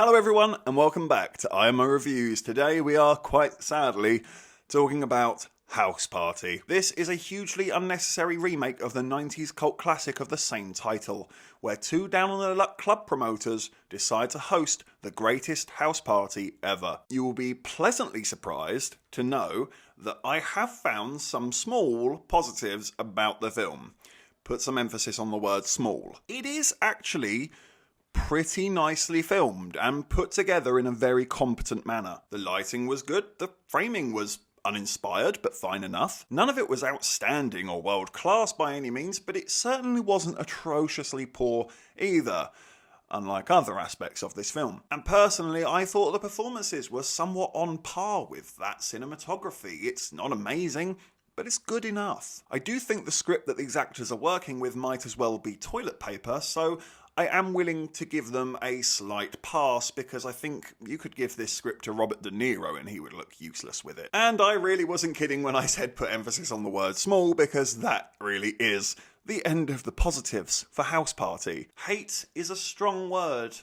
Hello everyone and welcome back to IMO Reviews. Today we are, quite sadly, talking about House Party. This is a hugely unnecessary remake of the 90s cult classic of the same title, where two down-on-the-luck club promoters decide to host the greatest house party ever. You will be pleasantly surprised to know that I have found some small positives about the film. Put some emphasis on the word small. It is actually pretty nicely filmed and put together in a very competent manner. The lighting was good, the framing was uninspired but fine enough. None of it was outstanding or world class by any means, but it certainly wasn't atrociously poor either, unlike other aspects of this film. And personally, I thought the performances were somewhat on par with that cinematography. It's not amazing, but it's good enough. I do think the script that these actors are working with might as well be toilet paper, so I am willing to give them a slight pass because I think you could give this script to Robert De Niro and he would look useless with it. And I really wasn't kidding when I said put emphasis on the word small, because that really is the end of the positives for House Party. Hate is a strong word,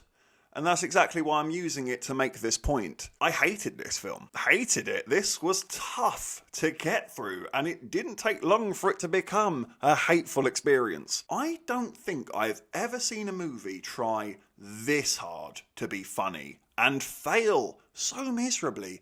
and that's exactly why I'm using it to make this point. I hated this film. Hated it. This was tough to get through, and it didn't take long for it to become a hateful experience. I don't think I've ever seen a movie try this hard to be funny and fail so miserably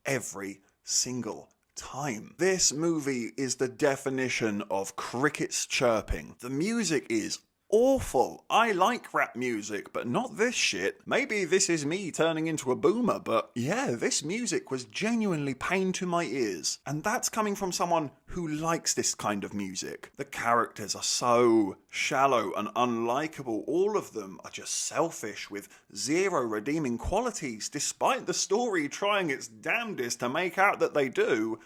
every single time. This movie is the definition of crickets chirping. The music is awful. I like rap music, but not this shit. Maybe this is me turning into a boomer, but yeah, this music was genuinely pain to my ears. And that's coming from someone who likes this kind of music. The characters are so shallow and unlikable. All of them are just selfish with zero redeeming qualities, despite the story trying its damnedest to make out that they do.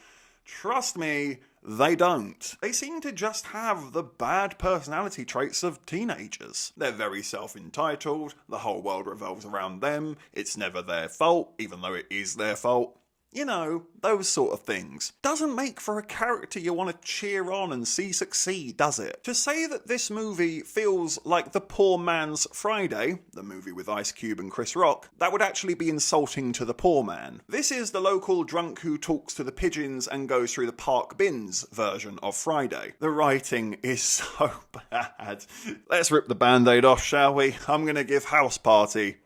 Trust me, they don't. They seem to just have the bad personality traits of teenagers. They're very self-entitled, the whole world revolves around them, it's never their fault, even though it is their fault. You know, those sort of things. Doesn't make for a character you want to cheer on and see succeed, does it? To say that this movie feels like the poor man's Friday, the movie with Ice Cube and Chris Rock, that would actually be insulting to the poor man. This is the local drunk who talks to the pigeons and goes through the park bins version of Friday. The writing is so bad. Let's rip the band-aid off, shall we? I'm gonna give House Party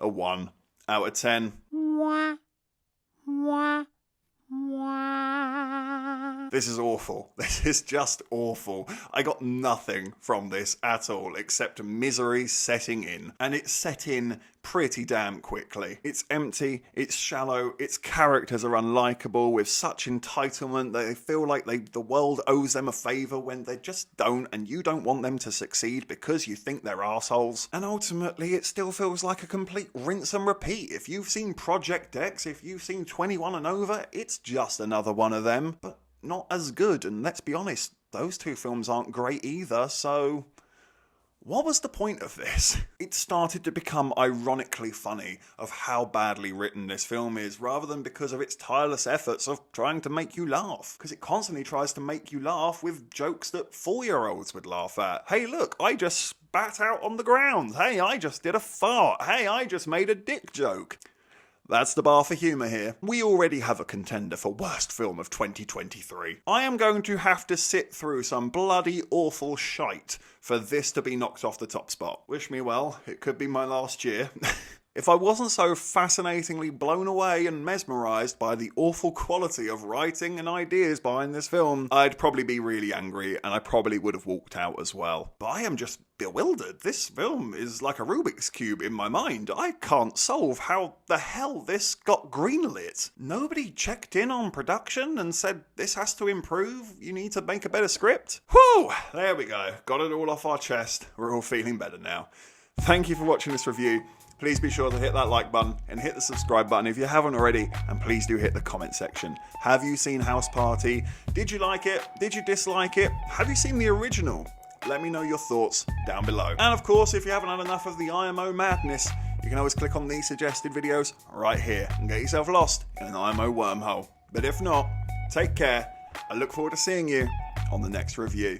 a 1 out of 10. This is awful. This is just awful. I got nothing from this at all except misery setting in. And it set in pretty damn quickly. It's empty, it's shallow, its characters are unlikable with such entitlement that they feel like the world owes them a favour when they just don't, and you don't want them to succeed because you think they're assholes. And ultimately it still feels like a complete rinse and repeat. If you've seen Project X, if you've seen 21 and Over, it's just another one of them, but not as good. And let's be honest, those two films aren't great either, so what was the point of this? It started to become ironically funny of how badly written this film is, rather than because of its tireless efforts of trying to make you laugh. Because it constantly tries to make you laugh with jokes that 4-year-olds would laugh at. Hey look, I just spat out on the ground. Hey, I just did a fart. Hey, I just made a dick joke. That's the bar for humour here. We already have a contender for worst film of 2023. I am going to have to sit through some bloody awful shite for this to be knocked off the top spot. Wish me well, it could be my last year. If I wasn't so fascinatingly blown away and mesmerised by the awful quality of writing and ideas behind this film, I'd probably be really angry and I probably would have walked out as well. But I am just bewildered. This film is like a Rubik's Cube in my mind. I can't solve how the hell this got greenlit. Nobody checked in on production and said, this has to improve, you need to make a better script. Whew, there we go. Got it all off our chest. We're all feeling better now. Thank you for watching this review. Please be sure to hit that like button and hit the subscribe button if you haven't already, and please do hit the comment section. Have you seen House Party? Did you like it? Did you dislike it? Have you seen the original? Let me know your thoughts down below. And of course, if you haven't had enough of the IMO madness, you can always click on these suggested videos right here and get yourself lost in an IMO wormhole. But if not, take care. I look forward to seeing you on the next review.